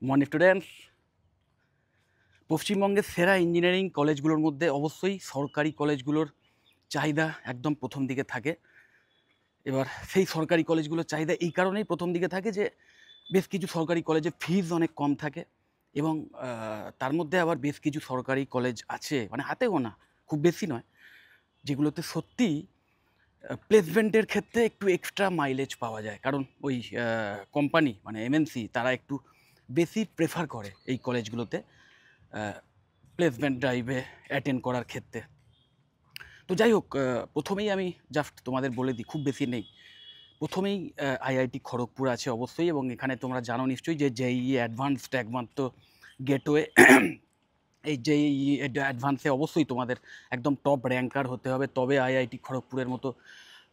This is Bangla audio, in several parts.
Morning students. পশ্চিমবঙ্গের সেরা ইঞ্জিনিয়ারিং কলেজগুলোর মধ্যে অবশ্যই সরকারি কলেজগুলোর চাহিদা একদম প্রথম দিকে থাকে। এবার সেই সরকারি কলেজগুলোর চাহিদা এই কারণেই প্রথম দিকে থাকে যে বেশ কিছু সরকারি কলেজে ফিজ অনেক কম থাকে এবং তার মধ্যে আবার বেশ কিছু সরকারি কলেজ আছে, মানে হাতে গোনা, খুব বেশি নয়, যেগুলোতে সত্যিই প্লেসমেন্টের ক্ষেত্রে একটু এক্সট্রা মাইলেজ পাওয়া যায়। কারণ ওই কোম্পানি মানে এমএনসি তারা একটু বেশি প্রেফার করে এই কলেজগুলোতে প্লেসমেন্ট ড্রাইভে অ্যাটেন্ড করার ক্ষেত্রে। তো যাই হোক, প্রথমেই আমি জাস্ট তোমাদের বলে দিই, খুব বেশি নেই। প্রথমেই আইআইটি খড়গপুর আছে অবশ্যই, এবং এখানে তোমরা জানো নিশ্চয়ই যে জেইই অ্যাডভান্সড একমাত্র গেটওয়ে। এই জেইই অ্যাডভান্সে অবশ্যই তোমাদের একদম টপ র্যাঙ্কার হতে হবে, তবে আইআইটি খড়গপুরের মতো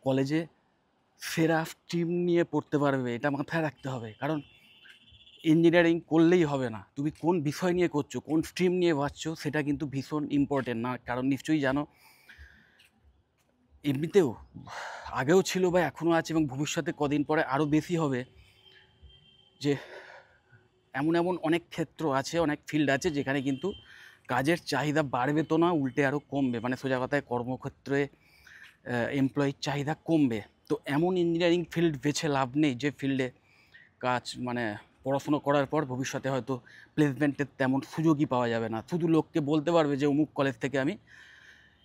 কলেজে সেরা স্ট্রিম নিয়ে পড়তে পারবে। এটা মাথায় রাখতে হবে, কারণ ইঞ্জিনিয়ারিং করলেই হবে না, তুমি কোন বিষয় নিয়ে করছো, কোন স্ট্রিম নিয়ে বাঁচছো, সেটা কিন্তু ভীষণ ইম্পর্টেন্ট না। কারণ নিশ্চয়ই জানো, এমনিতেও আগেও ছিল বা এখনও আছে এবং ভবিষ্যতে কদিন পরে আরও বেশি হবে, যে এমন এমন অনেক ক্ষেত্র আছে, অনেক ফিল্ড আছে যেখানে কিন্তু কাজের চাহিদা বাড়বে তো না, উল্টে আরও কমবে। মানে সোজা কথায় কর্মক্ষেত্রে এমপ্লয়ির চাহিদা কমবে। তো এমন ইঞ্জিনিয়ারিং ফিল্ড বেছে লাভ নেই যে ফিল্ডে কাজ মানে পড়াশুনো করার পর ভবিষ্যতে হয়তো প্লেসমেন্টের তেমন সুযোগই পাওয়া যাবে না, শুধু লোককে বলতে পারবে যে অমুক কলেজ থেকে আমি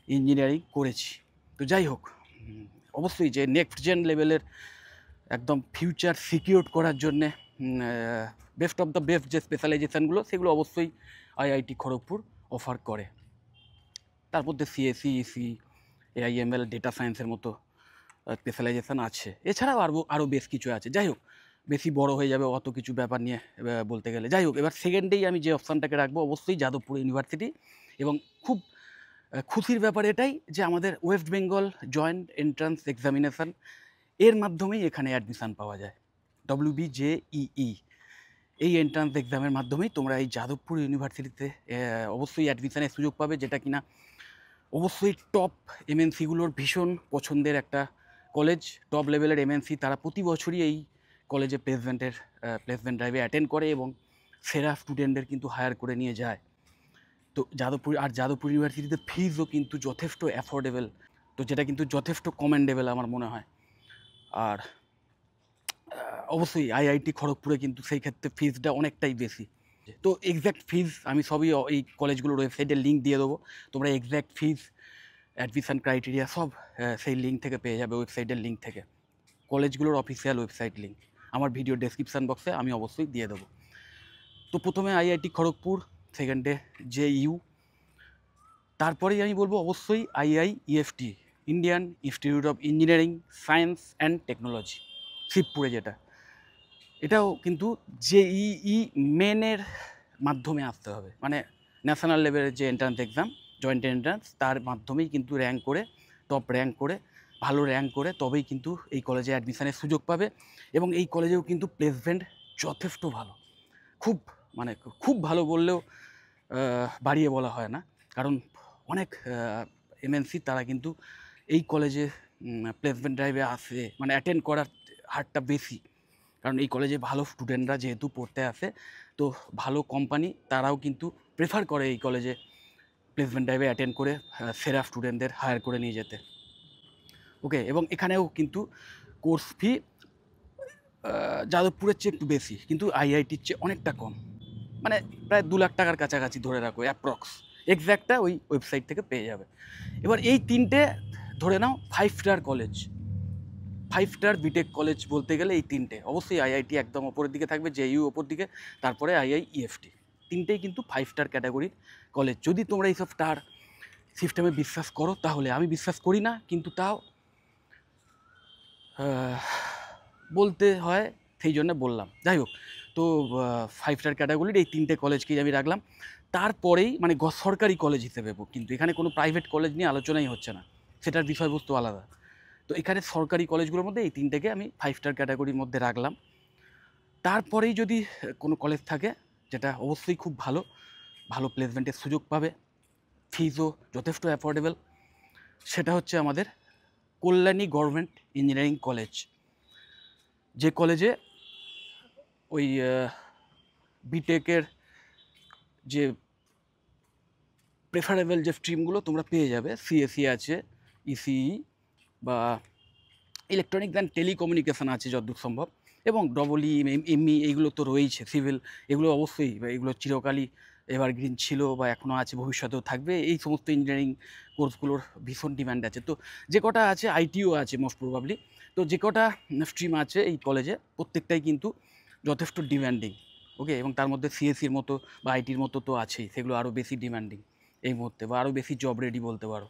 ইঞ্জিনিয়ারিং করেছি। তো যাই হোক, অবশ্যই যে নেক্সট জেন লেভেলের একদম ফিউচার সিকিউর করার জন্যে বেস্ট অফ দ্য বেস্ট যে স্পেশালাইজেশানগুলো, সেগুলো অবশ্যই আইআইটি খড়গপুর অফার করে। তার মধ্যে সিএসি, ইসি, এআইএমএল, ডেটা সায়েন্সের মতো স্পেশালাইজেশান আছে। এছাড়াও আরও বেশ কিছু আছে। যাই হোক, বেশি বড় হয়ে যাবে অত কিছু ব্যাপার নিয়ে বলতে গেলে। যাই হোক, এবার সেকেন্ডেই আমি যে অপশানটাকে রাখবো অবশ্যই যাদবপুর ইউনিভার্সিটি। এবং খুব খুশির ব্যাপার এটাই যে আমাদের West Bengal joint entrance examination এর মাধ্যমেই এখানে অ্যাডমিশান পাওয়া যায়। WBJEE এই এন্ট্রান্স এক্সামের মাধ্যমেই তোমরা এই যাদবপুর ইউনিভার্সিটিতে অবশ্যই অ্যাডমিশানের সুযোগ পাবে, যেটা কিনা অবশ্যই টপ এমএনসিগুলোর ভীষণ পছন্দের একটা কলেজ। টপ লেভেলের এমএনসি তারা প্রতি বছরই এই কলেজে প্লেসমেন্ট ড্রাইভে অ্যাটেন্ড করে এবং সেরা স্টুডেন্টদের কিন্তু হায়ার করে নিয়ে যায়। তো যাদবপুর ইউনিভার্সিটিতে ফিজও কিন্তু যথেষ্ট অ্যাফোর্ডেবল, তো যেটা কিন্তু যথেষ্ট কমেন্ডেবল আমার মনে হয়। আর অবশ্যই আইআইটি খড়গপুরে কিন্তু সেই ক্ষেত্রে ফিজটা অনেকটাই বেশি। তো এক্স্যাক্ট ফিজ আমি সবই এই কলেজগুলোর ওয়েবসাইটের লিঙ্ক দিয়ে দেবো, তোমরা এক্স্যাক্ট ফিজ, অ্যাডমিশান ক্রাইটেরিয়া সব সেই লিঙ্ক থেকে পেয়ে যাবে, ওয়েবসাইটের লিঙ্ক থেকে, কলেজগুলোর অফিসিয়াল ওয়েবসাইট লিঙ্ক আমার ভিডিও ডেসক্রিপশান বক্সে আমি অবশ্যই দিয়ে দেবো। তো প্রথমে আইআইটি খড়গপুর, সেকেন্ডে জেইউ, তারপরেই আমি বলবো অবশ্যই IIEFT, Indian institute of engineering science and technology, শিবপুরে যেটা। এটাও কিন্তু জেইই মেনের মাধ্যমে আসতে হবে, মানে ন্যাশনাল লেভেলের যে এন্ট্রান্স এক্সাম, জয়েন্ট এন্ট্রান্স, তার মাধ্যমেই কিন্তু র্যাঙ্ক করে, টপ র্যাঙ্ক করে, ভালো র্যাঙ্ক করে তবেই কিন্তু এই কলেজে অ্যাডমিশানের সুযোগ পাবে। এবং এই কলেজেও কিন্তু প্লেসমেন্ট যথেষ্ট ভালো, খুব মানে খুব ভালো বললেও বাড়িয়ে বলা হয় না। কারণ অনেক এমএনসি তারা কিন্তু এই কলেজে প্লেসমেন্ট ড্রাইভে আসে, মানে অ্যাটেন্ড করার হারটা বেশি। কারণ এই কলেজে ভালো স্টুডেন্টরা যেহেতু পড়তে আসে, তো ভালো কোম্পানি তারাও কিন্তু প্রেফার করে এই কলেজে প্লেসমেন্ট ড্রাইভে অ্যাটেন্ড করে সেরা স্টুডেন্টদের হায়ার করে নিয়ে যেতে। ওকে, এবং এখানেও কিন্তু কোর্স ফি যাদবপুরের চেয়ে একটু বেশি, কিন্তু আইআইটির চেয়ে অনেকটা কম, মানে প্রায় 2 লাখ টাকার কাছাকাছি ধরে রাখো অ্যাপ্রক্স। এক্স্যাক্টটা ওই ওয়েবসাইট থেকে পেয়ে যাবে। এবার এই তিনটে ধরে নাও 5 star college, 5 star BTech college বলতে গেলে এই তিনটে। অবশ্যই আইআইটি একদম ওপরের দিকে থাকবে, জেইউ ওপর দিকে, তারপরে IIEFT। তিনটেই কিন্তু 5 স্টার ক্যাটাগরির কলেজ। যদি তোমরা এইসব স্টার সিস্টেমে বিশ্বাস করো, তাহলে আমি বিশ্বাস করি না, কিন্তু তাও বলতে হয়, সেই জন্য বললাম। যাই হোক, তো 5 স্টার ক্যাটাগরির এই তিনটে কলেজকেই আমি রাখলাম। তারপরেই মানে সরকারি কলেজ হিসেবে, কিন্তু এখানে কোনো প্রাইভেট কলেজ নিয়ে আলোচনাই হচ্ছে না, সেটার বিষয়বস্তু আলাদা। তো এখানে সরকারি কলেজগুলোর মধ্যে এই তিনটেকে আমি 5 স্টার ক্যাটাগরির মধ্যে রাখলাম। তারপরেই যদি কোনো কলেজ থাকে যেটা অবশ্যই খুব ভালো, ভালো প্লেসমেন্টের সুযোগ পাবে, ফিজও যথেষ্ট অ্যাফোর্ডেবল, সেটা হচ্ছে আমাদের কল্যাণী গভর্নমেন্ট ইঞ্জিনিয়ারিং কলেজ। যে কলেজে ওই বিটেকের যে প্রেফারেবল যে স্ট্রিমগুলো তোমরা পেয়ে যাবে, সিএসসি আছে, ইসিই বা ইলেকট্রনিক্স অ্যান্ড টেলিকমিউনিকেশান আছে যতদূর সম্ভব, এবং ডবল এমই এইগুলো তো রয়েইছে, সিভিল এগুলো অবশ্যই, এগুলো চিরকালই এভারগ্রিন ছিল বা এখনও আছে, ভবিষ্যতেও থাকবে। এই সমস্ত ইঞ্জিনিয়ারিং কোর্সগুলোর ভীষণ ডিম্যান্ড আছে। তো যে কটা আছে, আইটিও আছে মোস্ট প্রবাবলি, তো যে কটা স্ট্রিম আছে এই কলেজে প্রত্যেকটাই কিন্তু যথেষ্ট ডিম্যান্ডিং। ওকে, এবং তার মধ্যে সিএসসির মতো বা আইটির মতো তো আছেই, সেগুলো আরও বেশি ডিম্যান্ডিং এই মুহূর্তে, বা আরও বেশি জব রেডি বলতে পারো।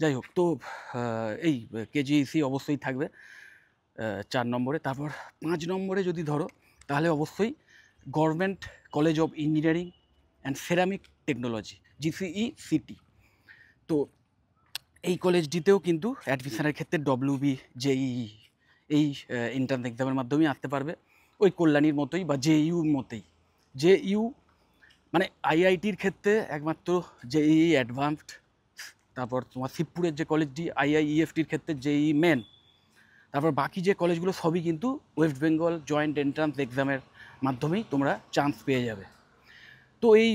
যাই হোক, তো এই কেজিইসি অবশ্যই থাকবে 4 নম্বরে। তারপর 5 নম্বরে যদি ধরো, তাহলে অবশ্যই government college of engineering and ceramic technology, GCE CT. তো এই কলেজটিতেও কিন্তু অ্যাডমিশনের ক্ষেত্রে ডব্লিউবি, জেইই এই এন্ট্রান্স এক্সামের মাধ্যমেই আসতে পারবে, ওই কল্যাণীর মতোই বা জেইউর মতোই। জেইউ মানে আইআইটির ক্ষেত্রে একমাত্র জেইই অ্যাডভান্সড, তারপর তোমার শিবপুরের যে কলেজটি আইআইইএফটির ক্ষেত্রে জেইই মেন, তারপর বাকি যে কলেজগুলো সবই কিন্তু ওয়েস্ট বেঙ্গল জয়েন্ট এন্ট্রান্স এক্সামের মাধ্যমেই তোমরা চান্স পেয়ে যাবে। তো এই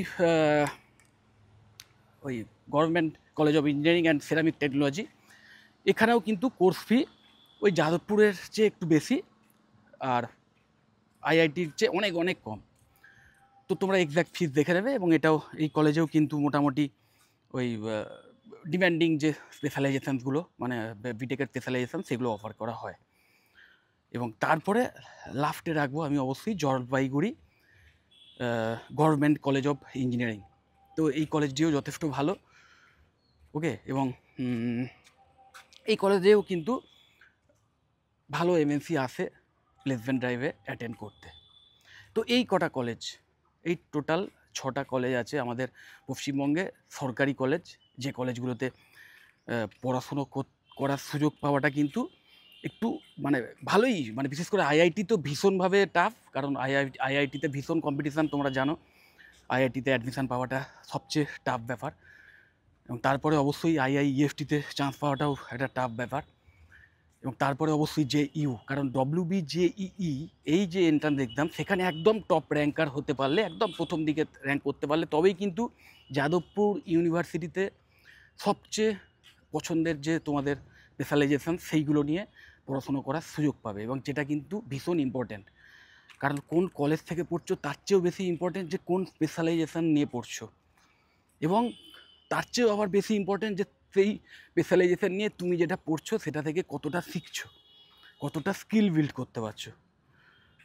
ওই government college of engineering and ceramic technology, এখানেও কিন্তু কোর্স ফি ওই যাদবপুরের চেয়ে একটু বেশি, আর আইআইটির চেয়ে অনেক অনেক কম। তো তোমরা এক্স্যাক্ট ফিস দেখে নেবে। এবং এটাও, এই কলেজেও কিন্তু মোটামুটি ওই ডিম্যান্ডিং যে স্পেশালাইজেশানসগুলো, মানে বিটেকের স্পেশালাইজেশান, সেগুলো অফার করা হয়। এবং তারপরে লাস্টে রাখবো আমি অবশ্যই Jalpaiguri government college of engineering. তো এই কলেজটিও যথেষ্ট ভালো। ওকে, এবং এই কলেজেও কিন্তু ভালো এমএনসি আসে প্লেসমেন্ট ড্রাইভে অ্যাটেন্ড করতে। তো এই কটা কলেজ, এই টোটাল 6টা কলেজ আছে আমাদের পশ্চিমবঙ্গে, সরকারি কলেজ, যে কলেজগুলোতে পড়াশুনো করার সুযোগ পাওয়াটা কিন্তু একটু মানে ভালোই, মানে বিশেষ করে আইআইটি তো ভীষণভাবে টাফ, কারণ আইআইটিতে ভীষণ কম্পিটিশান, তোমরা জানো। আইআইটিতে অ্যাডমিশান পাওয়াটা সবচেয়ে টাফ ব্যাপার, এবং তারপরে অবশ্যই আইআইইএফটিতে চান্স পাওয়াটাও একটা টাফ ব্যাপার, এবং তারপরে অবশ্যই জেইউ, কারণ ডব্লিউবি জেইই এই যে এন্ট্রান্স এক্সাম, সেখানে একদম টপ র্যাঙ্কার হতে পারলে, একদম প্রথম দিকে র্যাঙ্ক করতে পারলে, তবেই কিন্তু যাদবপুর ইউনিভার্সিটিতে সবচেয়ে পছন্দের যে তোমাদের স্পেশালাইজেশান, সেইগুলো নিয়ে পড়াশুনো করার সুযোগ পাবে। এবং যেটা কিন্তু ভীষণ ইম্পর্ট্যান্ট, কারণ কোন কলেজ থেকে পড়ছো তার চেয়েও বেশি ইম্পর্ট্যান্ট যে কোন স্পেশালাইজেশান নিয়ে পড়ছো, এবং তার চেয়েও আবার বেশি ইম্পর্ট্যান্ট যে সেই স্পেশালাইজেশান নিয়ে তুমি যেটা পড়ছো সেটা থেকে কতটা শিখছো, কতটা স্কিল বিল্ড করতে পারছো।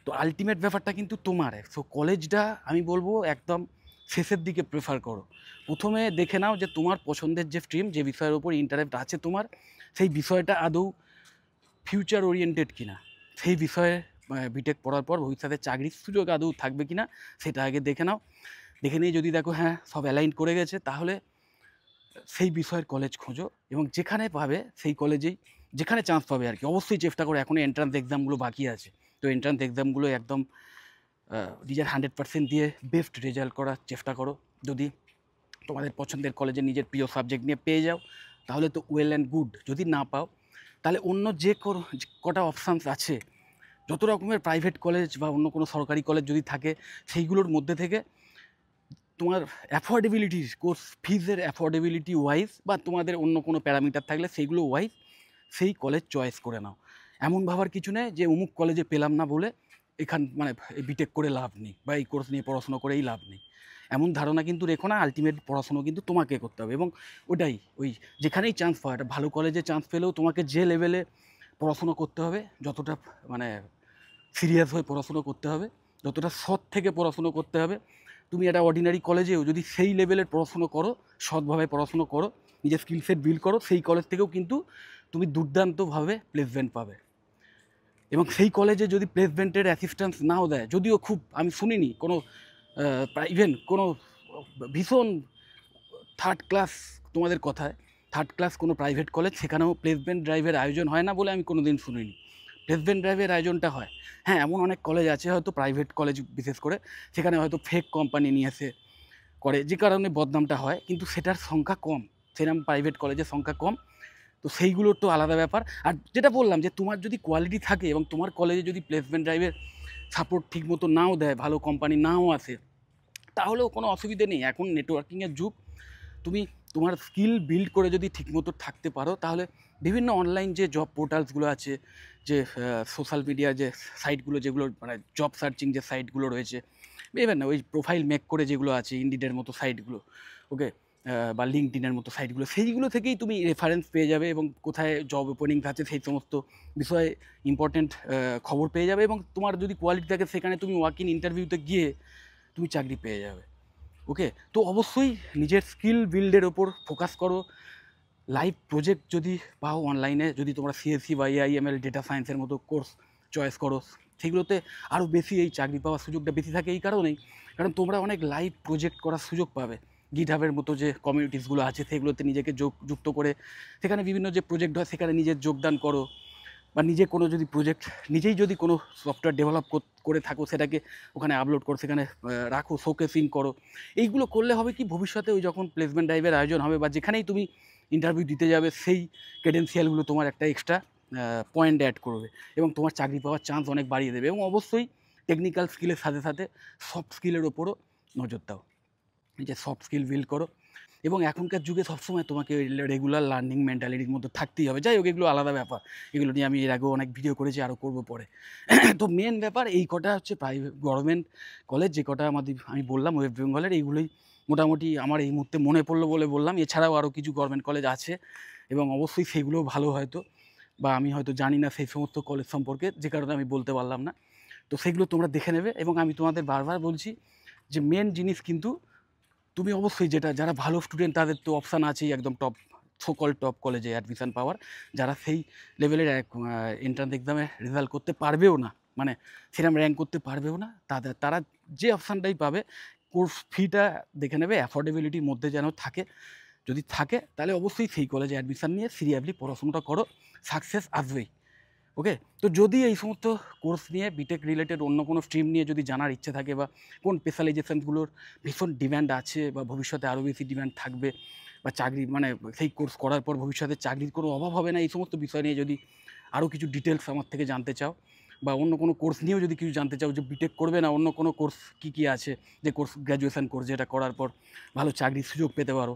তো আলটিমেট ব্যাপারটা কিন্তু তোমার। সো কলেজটা আমি বলবো একদম শেষের দিকে প্রেফার করো। প্রথমে দেখে নাও যে তোমার পছন্দের যে স্ট্রিম, যে বিষয়ের উপর ইন্টারেস্ট আছে তোমার, সেই বিষয়টা আদৌ ফিউচার ওরিয়েন্টেড কিনা, সেই বিষয়ে বিটেক পড়ার পর ভবিষ্যতে চাকরির সুযোগ আদৌ থাকবে কিনা, সেটা আগে দেখে নাও। দেখে নিয়ে যদি দেখো হ্যাঁ সব অ্যালাইন করে গেছে, তাহলে সেই বিষয়ের কলেজ খোঁজো, এবং যেখানে পাবে সেই কলেজেই, যেখানে চান্স পাবে আর কি। অবশ্যই চেষ্টা করো, এখনও এন্ট্রান্স এক্সামগুলো বাকি আছে, তো এন্ট্রান্স এক্সামগুলো একদম নিজের 100% দিয়ে বেস্ট রেজাল্ট করার চেষ্টা করো। যদি তোমাদের পছন্দের কলেজে নিজের প্রিয় সাবজেক্ট নিয়ে পেয়ে যাও, তাহলে তো ওয়েল অ্যান্ড গুড। যদি না পাও, তাহলে অন্য যে কটা অপশানস আছে, যত রকমের প্রাইভেট কলেজ বা অন্য কোনো সরকারি কলেজ যদি থাকে, সেইগুলোর মধ্যে থেকে তোমার অ্যাফোর্ডেবিলিটি, কোর্স ফিজের অ্যাফোর্ডেবিলিটি ওয়াইজ, বা তোমাদের অন্য কোনো প্যারামিটার থাকলে সেইগুলো ওয়াইজ সেই কলেজ চয়েস করে নাও। এমন ভাবার কিছু নেই যে অমুক কলেজে পেলাম না বলে মানে বিটেক করে লাভ নেই, বা এই কোর্স নিয়ে পড়াশুনো করেই লাভ নেই, এমন ধারণা কিন্তু রেখো না। আলটিমেট পড়াশুনো কিন্তু তোমাকে করতে হবে, এবং ওটাই, ওই যেখানেই চান্স পাওয়া, একটা ভালো কলেজে চান্স পেলেও তোমাকে যে লেভেলে পড়াশুনো করতে হবে, যতটা মানে সিরিয়াস হয়ে পড়াশুনো করতে হবে, যতটা সৎ থেকে পড়াশুনো করতে হবে, তুমি একটা অর্ডিনারি কলেজেও যদি সেই লেভেলের পড়াশুনো করো, সৎভাবে পড়াশুনো করো, নিজের স্কিল সেট বিল্ড করো, সেই কলেজ থেকেও কিন্তু তুমি দুর্দান্তভাবে প্লেসমেন্ট পাবে। এবং সেই কলেজে যদি প্লেসমেন্টের অ্যাসিস্ট্যান্স নাও দেয়, যদিও খুব আমি শুনিনি কোনো ইভেন কোনো ভীষণ থার্ড ক্লাস, তোমাদের কথায় থার্ড ক্লাস কোনো প্রাইভেট কলেজ, সেখানেও প্লেসমেন্ট ড্রাইভের আয়োজন হয় না বলে আমি কোনো দিন শুনিনি। প্লেসমেন্ট ড্রাইভের আয়োজনটা হয়। হ্যাঁ, এমন অনেক কলেজ আছে হয়তো, প্রাইভেট কলেজ বিশেষ করে, সেখানে হয়তো ফেক কোম্পানি নিয়ে এসে করে, যে কারণে বদনামটা হয়, কিন্তু সেটার সংখ্যা কম, সেরকম প্রাইভেট কলেজের সংখ্যা কম। তো সেইগুলোর তো আলাদা ব্যাপার। আর যেটা বললাম যে তোমার যদি কোয়ালিটি থাকে এবং তোমার কলেজে যদি প্লেসমেন্ট ড্রাইভের সাপোর্ট ঠিকমতো নাও দেয়, ভালো কোম্পানি নাও আসে, তাহলেও কোনো অসুবিধে নেই। এখন নেটওয়ার্কিংয়ের যুগ। তুমি তোমার স্কিল বিল্ড করে যদি ঠিকমতো থাকতে পারো, তাহলে বিভিন্ন অনলাইন যে জব পোর্টালসগুলো আছে, যে সোশ্যাল মিডিয়া যে সাইটগুলো, যেগুলো মানে জব সার্চিং যে সাইটগুলো রয়েছে, ইভেন ওই প্রোফাইল মেক করে যেগুলো আছে ইন্ডিডের মতো সাইটগুলো, ওকে, বা লিঙ্কডিনের মতো সাইটগুলো, সেইগুলো থেকেই তুমি রেফারেন্স পেয়ে যাবে এবং কোথায় জব ওপেনিংস আছে সেই সমস্ত বিষয়ে ইম্পর্টেন্ট খবর পেয়ে যাবে। এবং তোমার যদি কোয়ালিটি থাকে, সেখানে তুমি ওয়াক ইন ইন্টারভিউতে গিয়ে তুমি চাকরি পেয়ে যাবে। ওকে, তো অবশ্যই নিজের স্কিল বিল্ডের ওপর ফোকাস করো। লাইভ প্রজেক্ট যদি পাও অনলাইনে, যদি তোমরা সিএসসি বা এআইএমএল ডেটা সায়েন্সের মতো কোর্স চয়েস করো, সেগুলোতে আরও বেশি এই চাকরি পাওয়ার সুযোগটা বেশি থাকে। এই কারণেই, কারণ তোমরা অনেক লাইভ প্রজেক্ট করার সুযোগ পাবে। গিটহাবের মতো যে কমিউনিটিসগুলো আছে, সেগুলোতে নিজেকে যুক্ত করে সেখানে বিভিন্ন যে প্রজেক্ট হয় সেখানে নিজের যোগদান করো। বা নিজে কোনো যদি প্রজেক্ট, নিজেই যদি কোনো সফটওয়্যার ডেভেলপ করে থাকো, সেটাকে ওখানে আপলোড করো, সেখানে রাখো, শোকেসিং করো। এইগুলো করলে হবে কি, ভবিষ্যতে ওই যখন প্লেসমেন্ট ড্রাইভের আয়োজন হবে বা যেখানেই তুমি ইন্টারভিউ দিতে যাবে, সেই ক্রেডেন্সিয়ালগুলো তোমার একটা এক্সট্রা পয়েন্ট অ্যাড করবে এবং তোমার চাকরি পাওয়ার চান্স অনেক বাড়িয়ে দেবে। এবং অবশ্যই টেকনিক্যাল স্কিলের সাথে সাথে সফট স্কিলের ওপরও নজর দাও, যে সফট স্কিল বিল্ড করো। এবং এখনকার যুগে সবসময় তোমাকে রেগুলার লার্নিং মেন্টালিটির মধ্যে থাকতেই হবে। যাই হোক, এগুলো আলাদা ব্যাপার, এগুলো নিয়ে আমি এর আগেও অনেক ভিডিও করেছি, আরও করবো পরে। তো মেন ব্যাপার এই কটা হচ্ছে প্রাইভেট গভর্নমেন্ট কলেজ, যে কটা আমি বললাম ওয়েস্ট বেঙ্গলের, এইগুলোই মোটামুটি আমার এই মুহূর্তে মনে পড়লো বলে বললাম। এছাড়াও আরও কিছু গভর্নমেন্ট কলেজ আছে এবং অবশ্যই সেগুলোও ভালো হয়তো, বা আমি হয়তো জানি না সেই সমস্ত কলেজ সম্পর্কে, যে কারণে আমি বলতে পারলাম না। তো সেগুলো তোমরা দেখে নেবে। এবং আমি তোমাদের বারবার বলছি যে মেন জিনিস কিন্তু, তুমি অবশ্যই যারা ভালো স্টুডেন্ট তাদের তো অপশান আছেই, একদম টপ সকল টপ কলেজে অ্যাডমিশান পাওয়ার। যারা সেই লেভেলের এন্ট্রান্স এক্সামে রেজাল্ট করতে পারবেও না, মানে সেরকম র্যাঙ্ক করতে পারবেও না, তারা যে অপশানটাই পাবে, কোর্স ফিটা দেখে নেবে অ্যাফোর্ডেবিলিটির মধ্যে যেন থাকে। যদি থাকে তাহলে অবশ্যই সেই কলেজে অ্যাডমিশান নিয়ে সিরিয়াসলি পড়াশোনাটা করো, সাকসেস আসবেই। ওকে, তো যদি এই সমস্ত কোর্স নিয়ে বিটেক রিলেটেড অন্য কোনো স্ট্রিম নিয়ে যদি জানার ইচ্ছে থাকে, বা কোন স্পেশালাইজেশনগুলোর ভীষণ ডিম্যান্ড আছে বা ভবিষ্যতে আরও বেশি ডিম্যান্ড থাকবে, বা চাকরি মানে সেই কোর্স করার পর ভবিষ্যতে চাকরির কোনো অভাব হবে না, এই সমস্ত বিষয় নিয়ে যদি আরও কিছু ডিটেলস আমার থেকে জানতে চাও, বা অন্য কোনো কোর্স নিয়েও যদি কিছু জানতে চাও, যে বিটেক করবে না, অন্য কোনো কোর্স কী আছে, যে কোর্স গ্র্যাজুয়েশন কোর্স যেটা করার পর ভালো চাকরির সুযোগ পেতে পারো,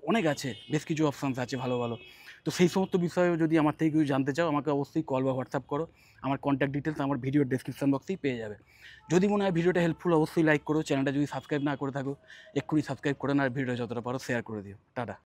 অনেক আছে, বেশ কিছু অপশানস আছে ভালো ভালো। তো সেই সমস্ত বিষয়েও যদি আমার থেকে কিছু জানতে চাও, আমাকে অবশ্যই কল বা হোয়াটসঅ্যাপ করো। আমার কন্ট্যাক্ট ডিটেলস আমার ভিডিওর ডেসক্রিপশন বক্সেই পেয়ে যাবে। যদি মনে হয় ভিডিওটা হেল্পফুল, অবশ্যই লাইক করো। চ্যানেলটা যদি সাবস্ক্রাইব না করে থাকো, এক্ষুনি সাবস্ক্রাইব করে না, আর ভিডিও যতটা পারো শেয়ার করে দিও। টাটা।